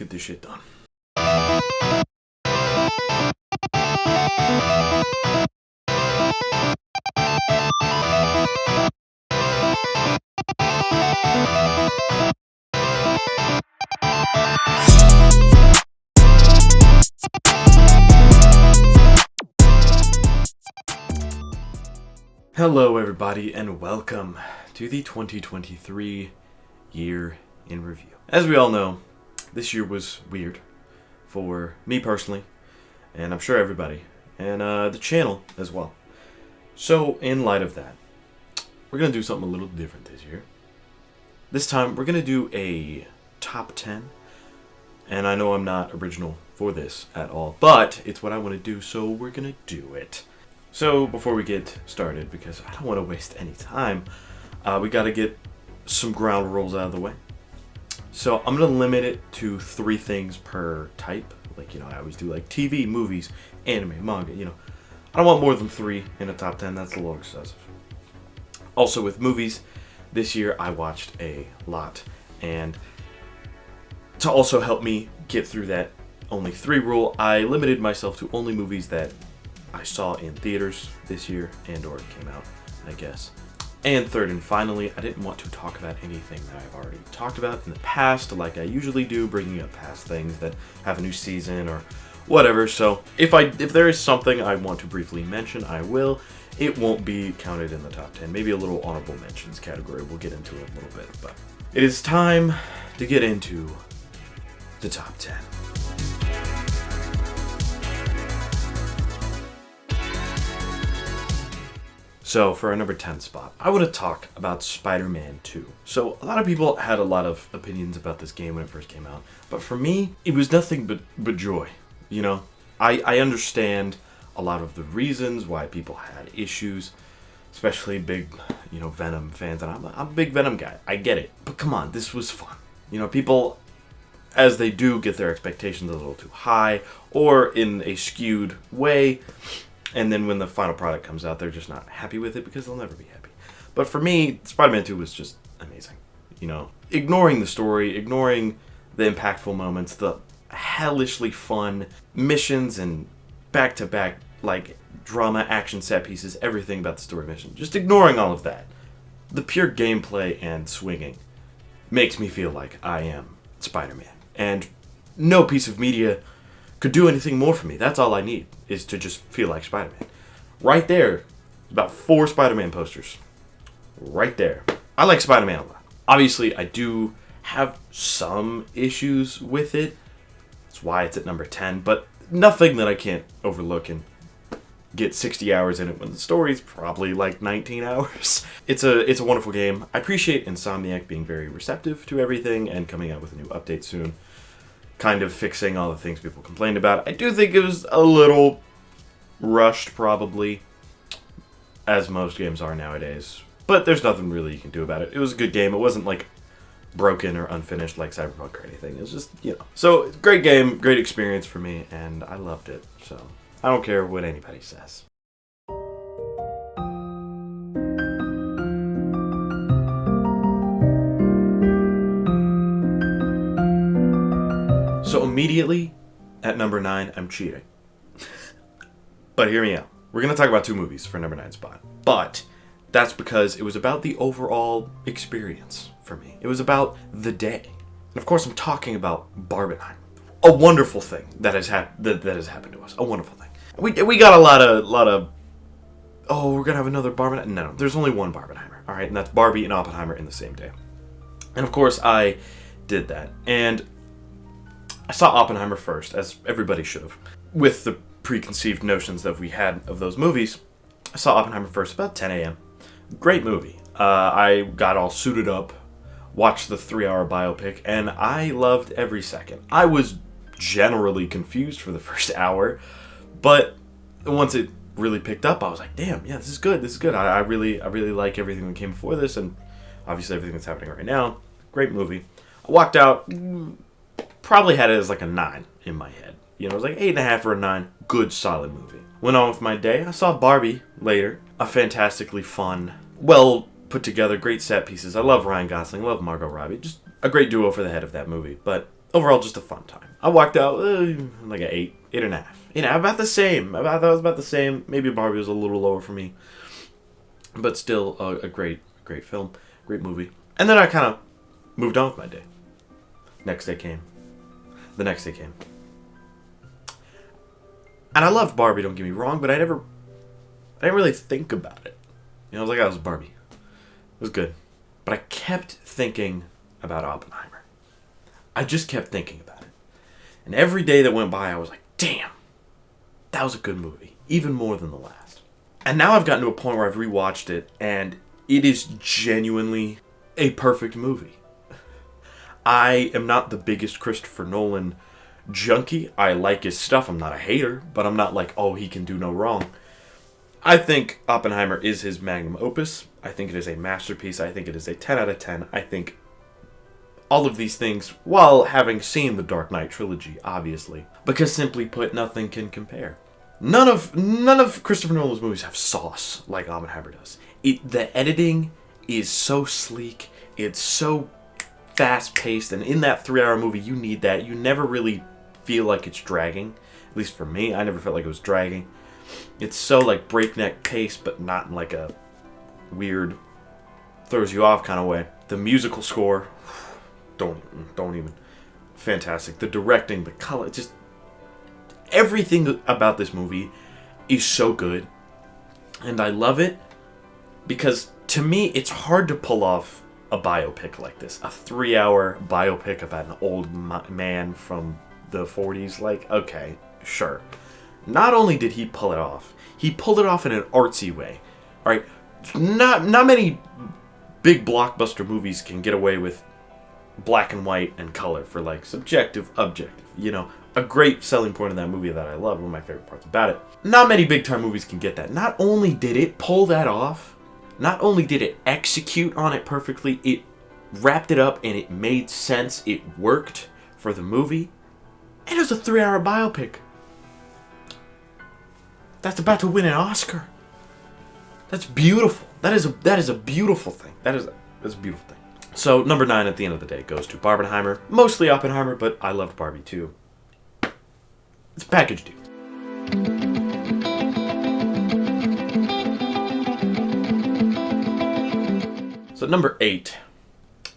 get this shit done. Hello everybody and welcome to the 2023 year in review. As we all know, this year was weird for me personally, and I'm sure everybody, and the channel as well. So in light of that, we're going to do something a little different this year. This time we're going to do a top 10, and I know I'm not original for this at all, but it's what I want to do, so we're going to do it. So before we get started, because I don't want to waste any time, we got to get some ground rules out of the way. So I'm going to limit it to 3 things per type. Like, I always do like TV, movies, anime, manga, I don't want more than 3 in a top 10. That's a little excessive. Also with movies, this year I watched a lot. And to also help me get through that only 3 rule, I limited myself to only movies that I saw in theaters this year and or it came out, I guess. And third and finally, I didn't want to talk about anything that I've already talked about in the past, like I usually do, bringing up past things that have a new season or whatever. So if there is something I want to briefly mention, I will. It won't be counted in the top 10. Maybe a little honorable mentions category. We'll get into it a little bit, but it is time to get into the top 10. So for our number 10 spot, I want to talk about Spider-Man 2. So a lot of people had a lot of opinions about this game when it first came out, but for me, it was nothing but joy. I understand a lot of the reasons why people had issues, especially big, Venom fans, and I'm a big Venom guy. I get it, but come on, this was fun. People, as they do, get their expectations a little too high or in a skewed way. And then when the final product comes out, they're just not happy with it because they'll never be happy. But for me, Spider-Man 2 was just amazing. Ignoring the story, ignoring the impactful moments, the hellishly fun missions and back-to-back, drama, action set pieces, everything about the story mission. Just ignoring all of that. The pure gameplay and swinging makes me feel like I am Spider-Man. And no piece of media could do anything more for me. That's all I need, is to just feel like Spider-Man. Right there, about 4 Spider-Man posters. Right there. I like Spider-Man a lot. Obviously, I do have some issues with it. That's why it's at number 10, but nothing that I can't overlook and get 60 hours in it when the story's probably like 19 hours. It's a wonderful game. I appreciate Insomniac being very receptive to everything and coming out with a new update soon, kind of fixing all the things people complained about. I do think it was a little rushed, probably, as most games are nowadays. But there's nothing really you can do about it. It was a good game. It wasn't, broken or unfinished like Cyberpunk or anything. It was just, So, great game, great experience for me, and I loved it. So, I don't care what anybody says. So immediately, at number 9, I'm cheating. But hear me out. We're going to talk about 2 movies for number 9 spot. But that's because it was about the overall experience for me. It was about the day. And of course, I'm talking about Barbenheimer. A wonderful thing that has happened to us. A wonderful thing. We got a lot of oh, we're going to have another Barbenheimer. No, there's only one Barbenheimer. All right, and that's Barbie and Oppenheimer in the same day. And of course, I did that. And I saw Oppenheimer first, as everybody should have. With the preconceived notions that we had of those movies, I saw Oppenheimer first about 10 a.m. Great movie. I got all suited up, watched the 3-hour biopic, and I loved every second. I was generally confused for the first hour, but once it really picked up, I was like, damn, yeah, this is good. I really like everything that came before this, and obviously everything that's happening right now. Great movie. I walked out, probably had it as a 9 in my head. It was 8.5 or a 9. Good, solid movie. Went on with my day. I saw Barbie later. A fantastically fun, well put together, great set pieces. I love Ryan Gosling, I love Margot Robbie. Just a great duo for the head of that movie. But overall, just a fun time. I walked out like an 8.5. About the same. That was about the same. Maybe Barbie was a little lower for me, but still a great film, great movie. And then I kind of moved on with my day. Next day came. The next day came. And I loved Barbie, don't get me wrong, but I didn't really think about it. You know, I was like, oh, it was Barbie. It was good. But I kept thinking about Oppenheimer. I just kept thinking about it. And every day that went by, I was like, damn, that was a good movie. Even more than the last. And now I've gotten to a point where I've rewatched it, and it is genuinely a perfect movie. I am not the biggest Christopher Nolan junkie. I like his stuff. I'm not a hater, but I'm not like, oh, he can do no wrong. I think Oppenheimer is his magnum opus. I think it is a masterpiece. I think it is a 10 out of 10. I think all of these things, while having seen the Dark Knight trilogy, obviously, because simply put, nothing can compare. None of Christopher Nolan's movies have sauce like Oppenheimer does. The editing is so sleek. It's so fast-paced, and in that 3-hour movie, you need that. You never really feel like it's dragging. At least for me, I never felt like it was dragging. It's so like breakneck pace, but not in like a weird, throws you off kind of way. The musical score, don't even. Fantastic. The directing, the color, just everything about this movie is so good. And I love it because, to me, it's hard to pull off a biopic like this. A 3-hour biopic about an old man from the 40s. Like, okay, sure. Not only did he pull it off, he pulled it off in an artsy way. Alright? Not many big blockbuster movies can get away with black and white and color for, like, subjective, objective. You know, a great selling point of that movie that I love, one of my favorite parts about it. Not many big-time movies can get that. Not only did it pull that off, not only did it execute on it perfectly, it wrapped it up and it made sense. It worked for the movie. And it was a 3-hour biopic that's about to win an Oscar. That's beautiful. That is a beautiful thing. That's a beautiful thing. So, number 9 at the end of the day goes to Barbenheimer. Mostly Oppenheimer, but I loved Barbie too. It's a package deal. So, number 8,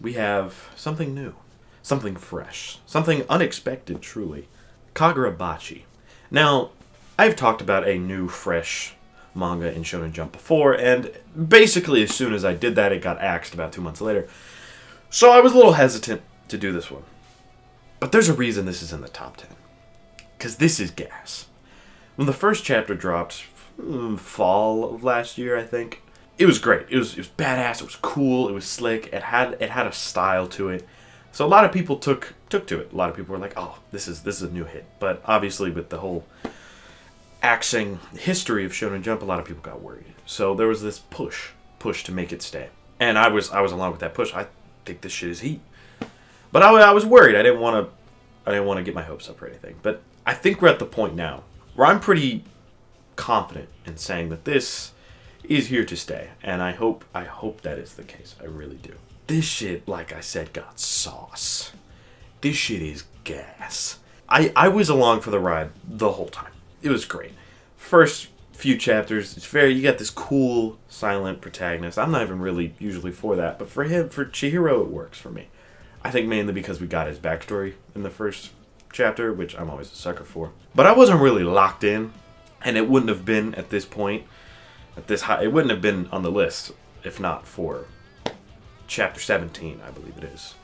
we have something new. Something fresh. Something unexpected, truly. Kagurabachi. Now, I've talked about a new, fresh manga in Shonen Jump before, and basically as soon as I did that, it got axed about 2 months later. So I was a little hesitant to do this one. But there's a reason this is in the top 10. Because this is gas. When the first chapter dropped, fall of last year, I think, it was great. It was badass, it was cool, it was slick, it had a style to it. So a lot of people took to it. A lot of people were like, oh, this is a new hit. But obviously with the whole axing history of Shonen Jump, a lot of people got worried. So there was this push to make it stay. And I was along with that push. I think this shit is heat. But I was worried. I didn't want to get my hopes up or anything. But I think we're at the point now where I'm pretty confident in saying that this is here to stay. And I hope that is the case. I really do. This shit, like I said, got sauce. This shit is gas. I was along for the ride the whole time. It was great. First few chapters, you got this cool, silent protagonist. I'm not even really usually for that, but for Chihiro, it works for me. I think mainly because we got his backstory in the first chapter, which I'm always a sucker for. But I wasn't really locked in, and it wouldn't have been at this point, it wouldn't have been on the list if not for chapter 17, I believe it is,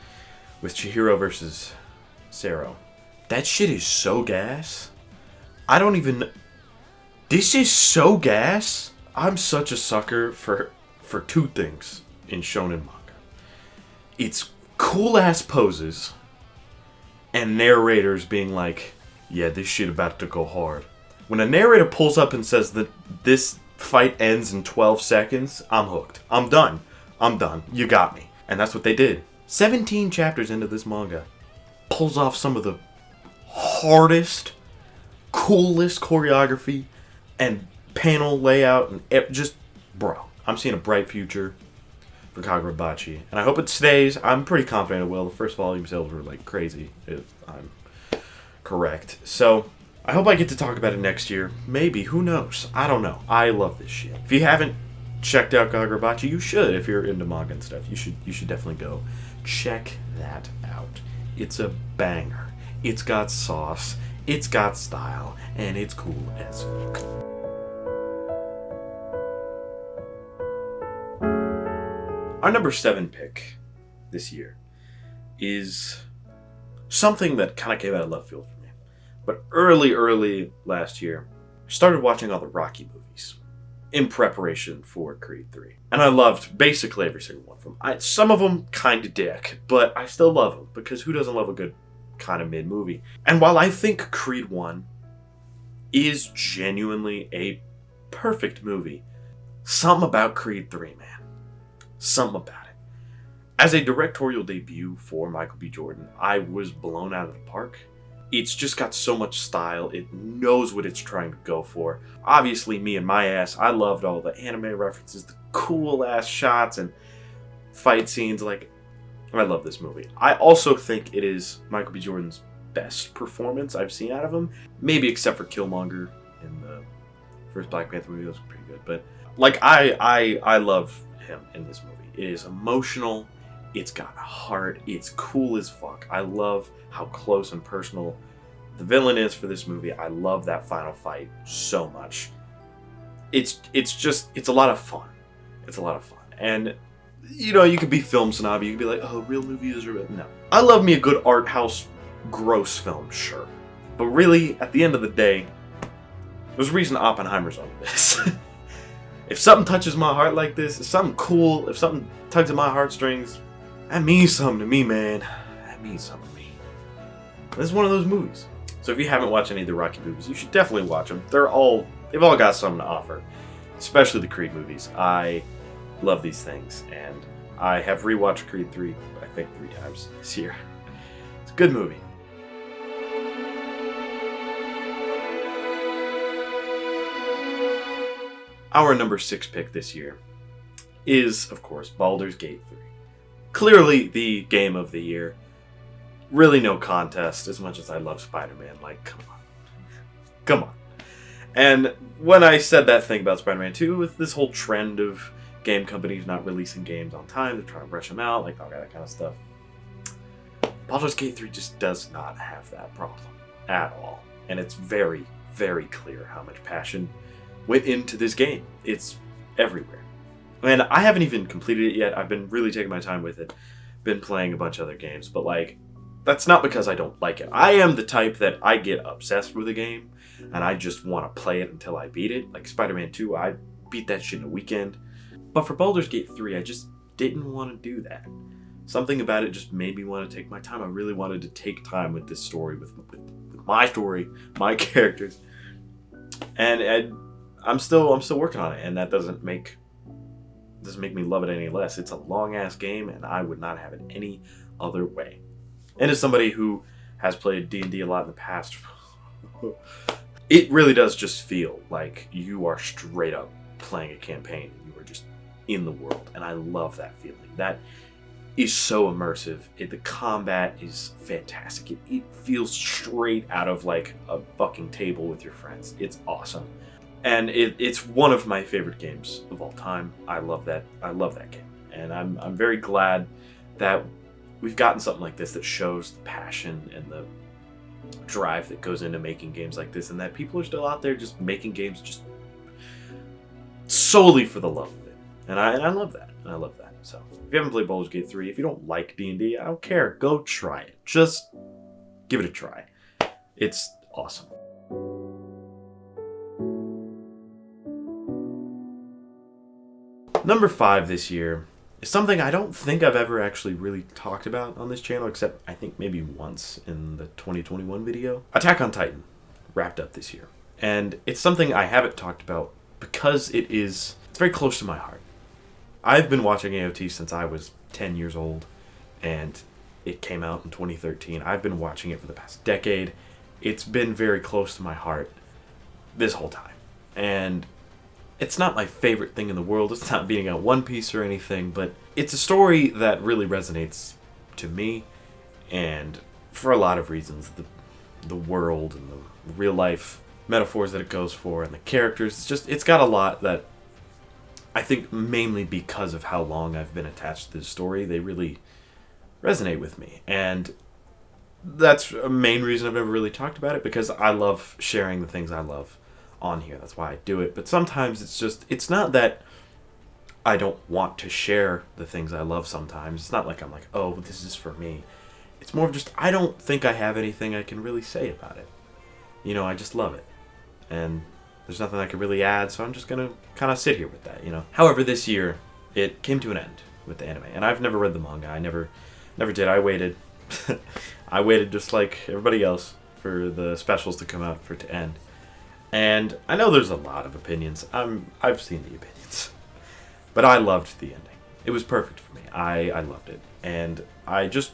with Chihiro versus Sero. That shit is so gas. This is so gas. I'm such a sucker for two things in shonen manga. It's cool ass poses and narrators being like, yeah, this shit about to go hard. When a narrator pulls up and says that this fight ends in 12 seconds, I'm hooked. I'm done. You got me. And that's what they did. 17 chapters into this manga, pulls off some of the hardest, coolest choreography and panel layout and just, bro, I'm seeing a bright future for for Kagurabachi, and I hope it stays. I'm pretty confident it will. The first volume sales were like crazy, if I'm correct. So I hope I get to talk about it next year. Maybe, who knows? I don't know. I love this shit. If you haven't checked out Kagurabachi, you should. If you're into manga and stuff, you should definitely go check that out. It's a banger. It's got sauce, it's got style, and it's cool as fuck. Our number 7 pick this year is something that kind of came out of left field for me. But early last year, I started watching all the Rocky movies in preparation for Creed 3. And I loved basically every single one of them. Some of them kind of dick, but I still love them, because who doesn't love a good kind of mid-movie? And while I think Creed 1 is genuinely a perfect movie, something about Creed 3, man. Something about it. As a directorial debut for Michael B. Jordan, I was blown out of the park. It's just got so much style. It knows what it's trying to go for. Obviously, me and my ass, I loved all the anime references, the cool-ass shots and fight scenes. Like, I love this movie. I also think it is Michael B. Jordan's best performance I've seen out of him. Maybe except for Killmonger in the first Black Panther movie. That was pretty good. But, like, I love him in this movie. It is emotional, it's got heart, it's cool as fuck. I love how close and personal the villain is for this movie. I love that final fight so much. It's a lot of fun. It's a lot of fun. And you know, you could be film snobby, you could be like, oh, real movies are real. No. I love me a good art house gross film, sure. But really, at the end of the day, there's a reason Oppenheimer's on this. If something touches my heart like this, if something cool, if something tugs at my heartstrings, that means something to me, man. That means something to me. This is one of those movies. So if you haven't watched any of the Rocky movies, you should definitely watch them. They've all got something to offer. Especially the Creed movies. I love these things, and I have rewatched Creed 3, I think 3 times this year. It's a good movie. Our number 6 pick this year is, of course, Baldur's Gate 3. Clearly the game of the year. Really no contest, as much as I love Spider-Man. Like, come on. Come on. And when I said that thing about Spider-Man 2, with this whole trend of game companies not releasing games on time, they're trying to rush them out, like all that kind of stuff. Baldur's Gate 3 just does not have that problem at all. And it's very, very clear how much passion went into this game. It's everywhere. And I haven't even completed it yet. I've been really taking my time with it. Been playing a bunch of other games, but like, that's not because I don't like it. I am the type that I get obsessed with a game, and I just want to play it until I beat it. Like Spider-Man 2, I beat that shit in a weekend. But for Baldur's Gate 3, I just didn't want to do that. Something about it just made me want to take my time. I really wanted to take time with this story, with my story, my characters. And I'm still working on it, and that doesn't make me love it any less. It's a long-ass game, and I would not have it any other way. And as somebody who has played D&D a lot in the past, it really does just feel like you are straight up playing a campaign. You are just in the world, and I love that feeling. That is so immersive. The combat is fantastic. It feels straight out of like a fucking table with your friends. It's awesome. And it's one of my favorite games of all time. I love that game. And I'm very glad that we've gotten something like this that shows the passion and the drive that goes into making games like this, and that people are still out there just making games just solely for the love of it. And I love that. And I love that. So if you haven't played Baldur's Gate 3, if you don't like D&D, I don't care. Go try it. Just give it a try. It's awesome. Number 5 this year is something I don't think I've ever actually really talked about on this channel, except I think maybe once in the 2021 video. Attack on Titan wrapped up this year. And it's something I haven't talked about because it's very close to my heart. I've been watching AOT since I was 10 years old, and it came out in 2013. I've been watching it for the past decade. It's been very close to my heart this whole time. And It's not my favorite thing in the world. It's not beating out One Piece or anything, but it's a story that really resonates to me, and for a lot of reasons. The world and the real life metaphors that it goes for and the characters. It's got a lot that I think mainly because of how long I've been attached to this story, they really resonate with me. And that's a main reason I've never really talked about it, because I love sharing the things I love on here. That's why I do it. But sometimes it's not that I don't want to share the things I love sometimes. It's not like I'm like, oh, this is for me. It's more of just, I don't think I have anything I can really say about it. You know, I just love it. And there's nothing I can really add, so I'm just going to kind of sit here with that, you know. However, this year, it came to an end with the anime. And I've never read the manga. I never did. I waited. I waited just like everybody else for the specials to come out for it to end. And I know there's a lot of opinions. I've seen the opinions. But I loved the ending. It was perfect for me. I loved it. And I just,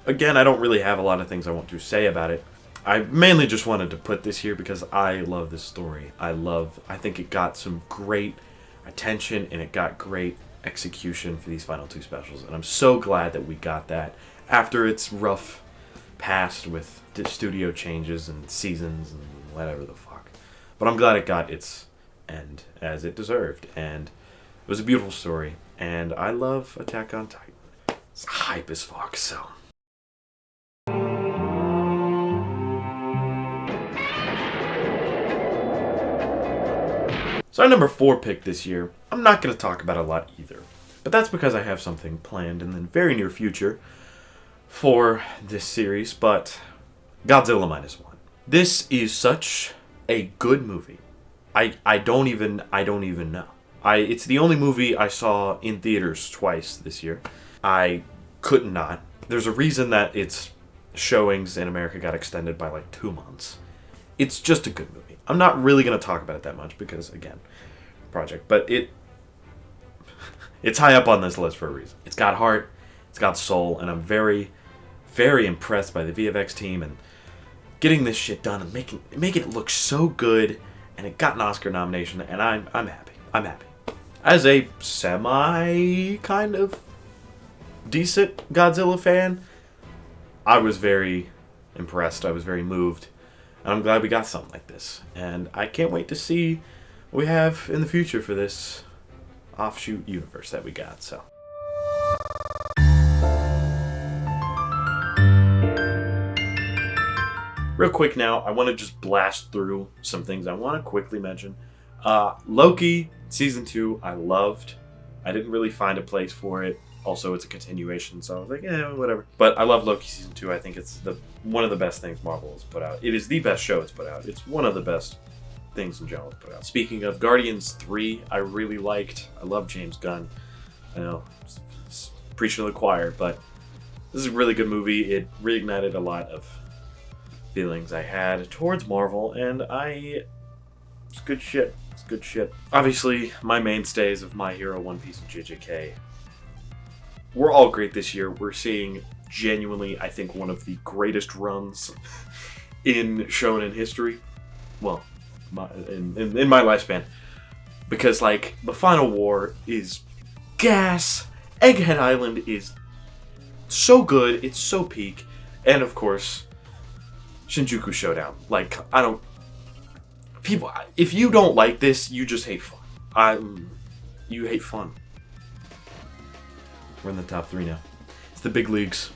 again, I don't really have a lot of things I want to say about it. I mainly just wanted to put this here because I love this story. I think it got some great attention and it got great execution for these final two specials. And I'm so glad that we got that after its rough past with studio changes and seasons and whatever the fuck. But I'm glad it got its end as it deserved. And it was a beautiful story. And I love Attack on Titan. It's hype as fuck, so... So our number 4 pick this year, I'm not going to talk about a lot either. But that's because I have something planned in the very near future for this series, but Godzilla Minus One. This is such a good movie. I don't even know. It's the only movie I saw in theaters twice this year. I could not. There's a reason that its showings in America got extended by like 2 months. It's just a good movie. I'm not really going to talk about it that much because, again, project. But it's high up on this list for a reason. It's got heart, it's got soul, and I'm very, very impressed by the VFX team and getting this shit done and making it look so good. And it got an Oscar nomination, and I'm happy. I'm happy. As a semi kind of decent Godzilla fan, I was very impressed. I was very moved. And I'm glad we got something like this. And I can't wait to see what we have in the future for this offshoot universe that we got. So. Real quick now, I want to just blast through some things I want to quickly mention. Loki, Season 2, I loved. I didn't really find a place for it. Also, it's a continuation, so I was like, whatever. But I love Loki Season 2. I think it's one of the best things Marvel has put out. It is the best show it's put out. It's one of the best things in general it's put out. Speaking of Guardians 3, I really liked. I love James Gunn. I know, preaching to the choir, but this is a really good movie. It reignited a lot of feelings I had towards Marvel, and it's good shit. It's good shit. Obviously, my mainstays of My Hero, One Piece, and JJK were all great this year. We're seeing genuinely, I think, one of the greatest runs in shonen history. Well, in my lifespan. Because, like, the Final War is gas. Egghead Island is so good. It's so peak. And, of course, Shinjuku Showdown. Like, people, if you don't like this, you just hate fun. You hate fun. We're in the top 3 now. It's the big leagues.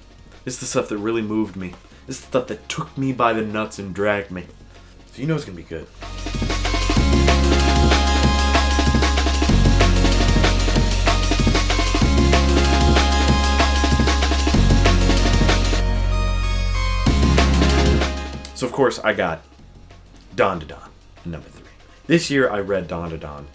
It's the stuff that really moved me. It's the stuff that took me by the nuts and dragged me. So you know it's gonna be good. So of course I got Dawn to Dawn, number 3. This year I read Dawn to Dawn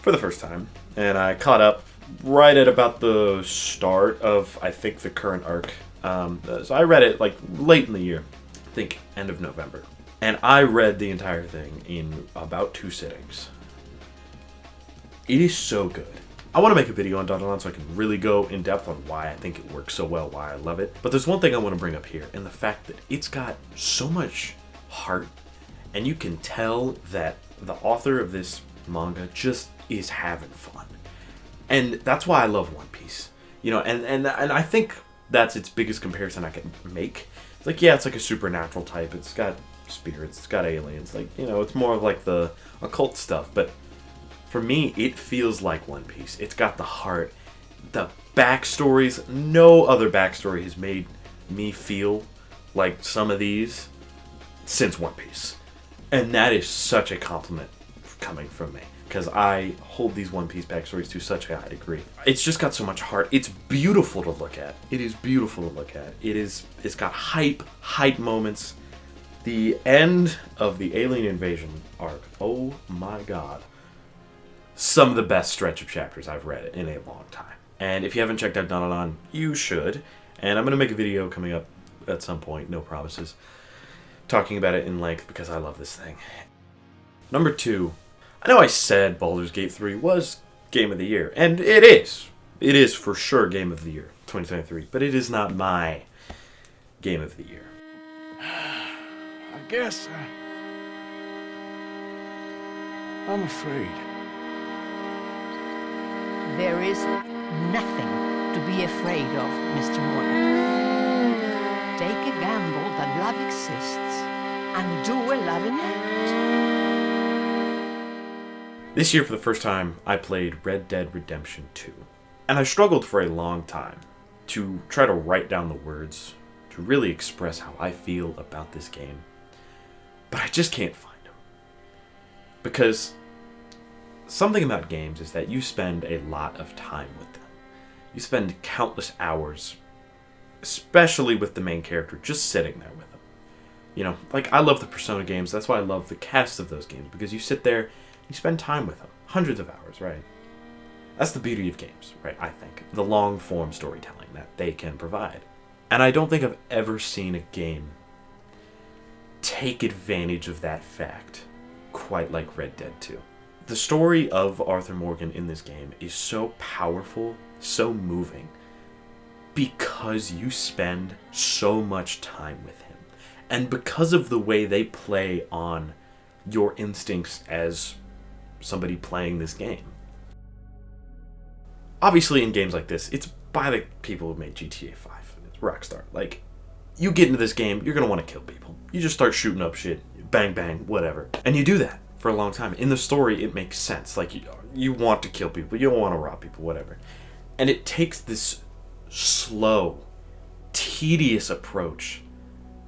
for the first time, and I caught up right at about the start of, I think, the current arc. So I read it like late in the year, I think end of November. And I read the entire thing in about 2 sittings. It is so good. I want to make a video on Dawn to Dawn so I can really go in depth on why I think it works so well, why I love it. But there's one thing I want to bring up here, and the fact that it's got so much heart, and you can tell that the author of this manga just is having fun. And that's why I love One Piece. You know, and I think that's its biggest comparison I can make. It's like, yeah, it's like a supernatural type. It's got spirits, it's got aliens. Like, you know, it's more of like the occult stuff. But for me, it feels like One Piece. It's got the heart, the backstories. No other backstory has made me feel like some of these since One Piece. And that is such a compliment coming from me, because I hold these One Piece backstories to such a high degree. It's just got so much heart. It's beautiful to look at. It is beautiful to look at. It's got hype moments. The end of the alien invasion arc, oh my god. Some of the best stretch of chapters I've read in a long time. And if you haven't checked out Dissonant, you should. And I'm going to make a video coming up at some point, no promises, talking about it in length because I love this thing. Number 2. I know I said Baldur's Gate 3 was Game of the Year, and it is. It is for sure Game of the Year, 2023, but it is not my Game of the Year. I guess I'm afraid. There is nothing to be afraid of, Mr. Morgan. Take a gamble that love exists and do a loving act. This year, for the first time, I played Red Dead Redemption 2. And I struggled for a long time to try to write down the words, to really express how I feel about this game. But I just can't find them. Because something about games is that you spend a lot of time with them. You spend countless hours, especially with the main character, just sitting there with them. You know, like, I love the Persona games. That's why I love the cast of those games, because you sit there, you spend time with them. Hundreds of hours, right? That's the beauty of games, right? I think. The long-form storytelling that they can provide. And I don't think I've ever seen a game take advantage of that fact quite like Red Dead 2. The story of Arthur Morgan in this game is so powerful, so moving, because you spend so much time with him. And because of the way they play on your instincts as somebody playing this game. Obviously, in games like this, it's by the people who made GTA 5. It's Rockstar. Like, you get into this game, you're going to want to kill people. You just start shooting up shit, bang, bang, whatever. And you do that for a long time. In the story, it makes sense. Like, you want to kill people, you don't want to rob people, whatever. And it takes this slow, tedious approach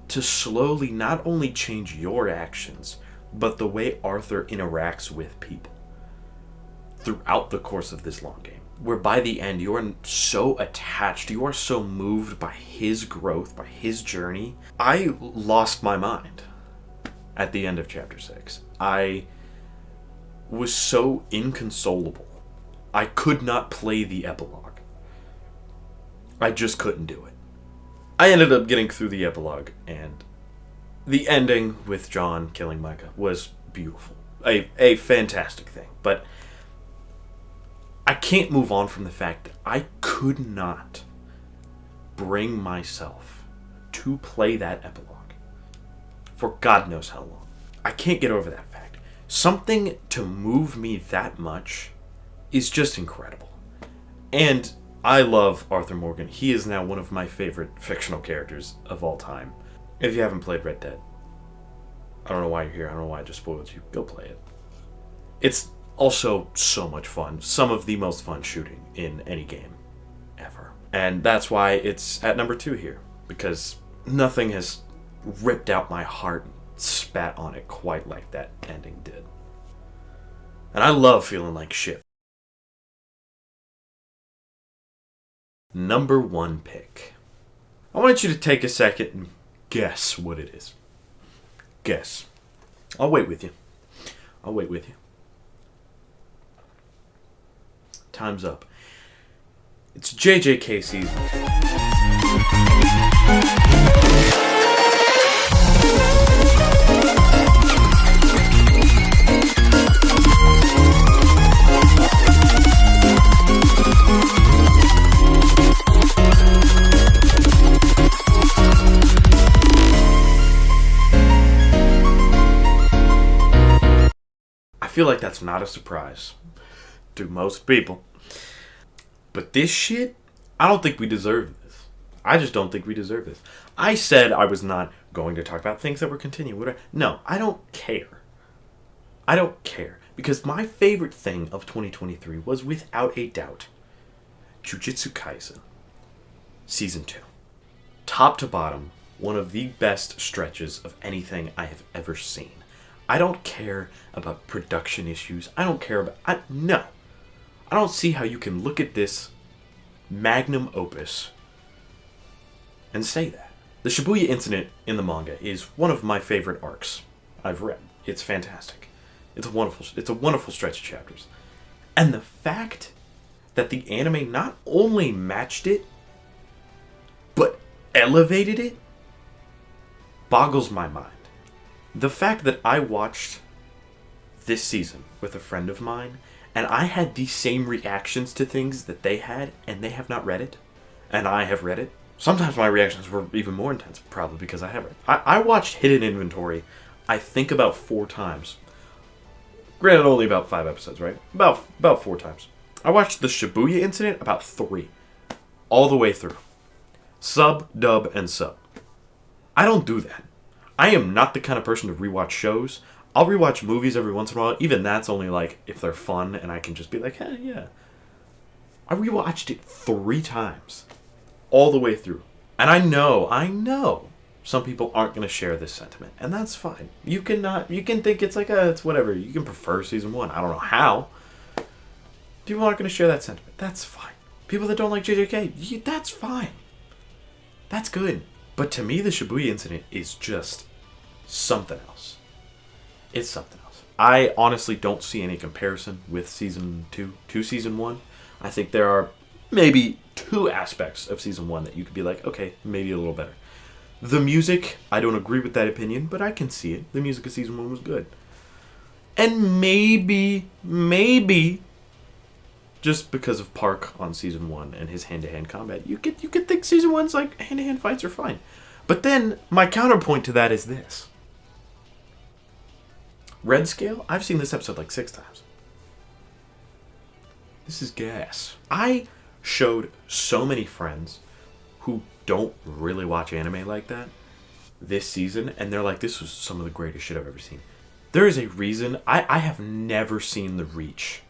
to slowly not only change your actions, but the way Arthur interacts with people throughout the course of this long game. Where by the end, you are so attached, you are so moved by his growth, by his journey. I lost my mind at the end of Chapter 6. I was so inconsolable. I could not play the epilogue. I just couldn't do it. I ended up getting through the epilogue, and the ending with John killing Micah was beautiful. A fantastic thing. But I can't move on from the fact that I could not bring myself to play that epilogue for God knows how long. I can't get over that fact. Something to move me that much is just incredible. And I love Arthur Morgan. He is now one of my favorite fictional characters of all time. If you haven't played Red Dead, I don't know why you're here. I don't know why I just spoiled you. Go play it. It's also so much fun. Some of the most fun shooting in any game ever. And that's why it's at number 2 here. Because nothing has ripped out my heart and spat on it quite like that ending did. And I love feeling like shit. Number 1 pick. I want you to take a second and guess what it is. Guess. I'll wait with you. I'll wait with you. Time's up. It's J.J. Casey's feel like that's not a surprise to most people. But this shit, I don't think we deserve this. I just don't think we deserve this. I said I was not going to talk about things that were continuing. No, I don't care. I don't care. Because my favorite thing of 2023 was, without a doubt, Jujutsu Kaisen Season 2. Top to bottom, one of the best stretches of anything I have ever seen. I don't care about production issues. I don't care about... No. I don't see how you can look at this magnum opus and say that. The Shibuya incident in the manga is one of my favorite arcs I've read. It's fantastic. It's a wonderful stretch of chapters. And the fact that the anime not only matched it, but elevated it, boggles my mind. The fact that I watched this season with a friend of mine, and I had the same reactions to things that they had, and they have not read it, and I have read it. Sometimes my reactions were even more intense, probably because I have read it. I watched Hidden Inventory, I think about 4 times. Granted, only about 5 episodes, right? About 4 times. I watched the Shibuya incident about 3. All the way through. Sub, dub, and sub. I don't do that. I am not the kind of person to rewatch shows. I'll rewatch movies every once in a while. Even that's only like if they're fun and I can just be like, hey, yeah. I rewatched it 3 times. All the way through. And I know some people aren't going to share this sentiment. And that's fine. You can think it's like, it's whatever. You can prefer season 1. I don't know how. People aren't going to share that sentiment. That's fine. People that don't like JJK, that's fine. That's good. But to me, the Shibuya incident is just something else. It's something else. I honestly don't see any comparison with season 2 to season 1. I think there are maybe 2 aspects of season 1 that you could be like, okay, maybe a little better. The music, I don't agree with that opinion, but I can see it. The music of season 1 was good. And maybe, just because of Park on season 1 and his hand-to-hand combat, you could think season 1's like hand-to-hand fights are fine. But then my counterpoint to that is this. Red Scale, I've seen this episode like 6 times. This is gas. I showed so many friends who don't really watch anime like that this season, and they're like, this was some of the greatest shit I've ever seen. There is a reason I have never seen the reach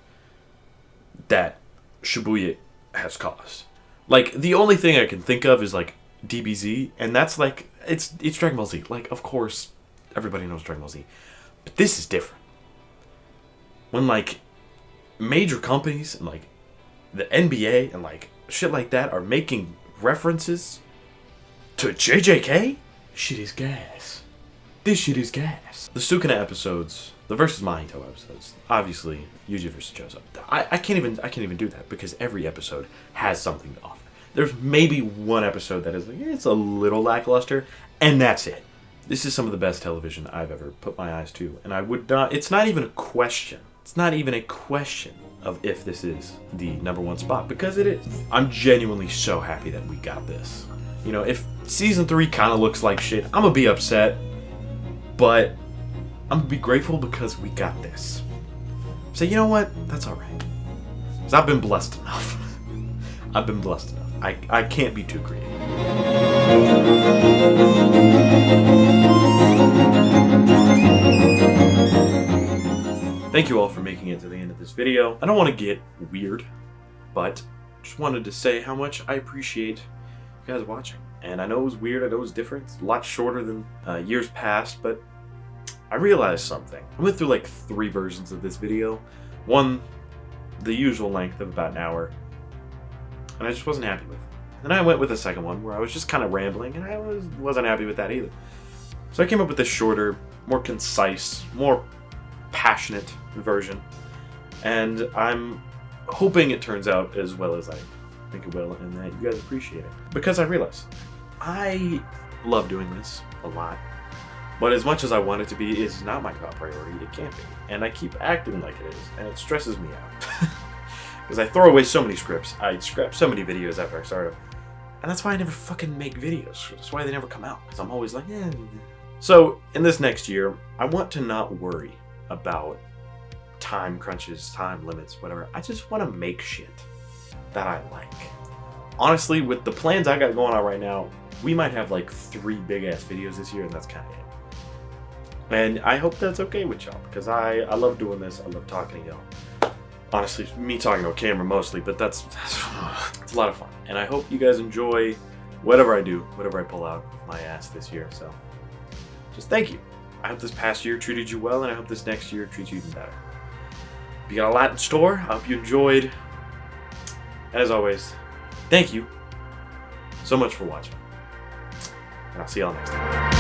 that Shibuya has caused. Like, the only thing I can think of is like DBZ, and that's like, it's Dragon Ball Z. Like, of course, everybody knows Dragon Ball Z. But this is different. When like major companies and like the NBA and like shit like that are making references to JJK, shit is gas. This shit is gas. The Sukuna episodes, the versus Mahito episodes, obviously Yuji versus Chozo. I can't even do that because every episode has something to offer. There's maybe one episode that is like, it's a little lackluster, and that's it. This is some of the best television I've ever put my eyes to, and I would not. It's not even a question. It's not even a question of if this is the #1 spot, because it is. I'm genuinely so happy that we got this. You know, if season 3 kind of looks like shit, I'm gonna be upset, but I'm gonna be grateful because we got this. So you know what? That's all right. Because I've been blessed enough. I've been blessed enough. I can't be too greedy. Thank you all for making it to the end of this video. I don't want to get weird, but just wanted to say how much I appreciate you guys watching. And I know it was weird, I know it was different, it's a lot shorter than years past, but I realized something. I went through like 3 versions of this video. One, the usual length of about an hour, and I just wasn't happy with it. And then I went with a second one where I was just kind of rambling, and I wasn't happy with that either. So I came up with this shorter, more concise, more passionate version, and I'm hoping it turns out as well as I think it will, and that you guys appreciate it. Because I realize I love doing this a lot, but as much as I want it to be, it's not my top priority. It can't be, and I keep acting like it is, and it stresses me out. Because I throw away so many scripts, I scrap so many videos after I start them, and that's why I never fucking make videos. That's why they never come out, because I'm always like, eh. So in this next year, I want to not worry about time crunches, time limits, whatever. I just want to make shit that I like. Honestly, with the plans I got going on right now, we might have like 3 big ass videos this year, and that's kind of it. And I hope that's okay with y'all, because I love doing this. I love talking to y'all. Honestly, me talking to a camera mostly, but that's it's a lot of fun. And I hope you guys enjoy whatever I do, whatever I pull out of my ass this year. So just thank you. I hope this past year treated you well, and I hope this next year treats you even better. We got a lot in store. I hope you enjoyed. As always, thank you so much for watching. And I'll see y'all next time.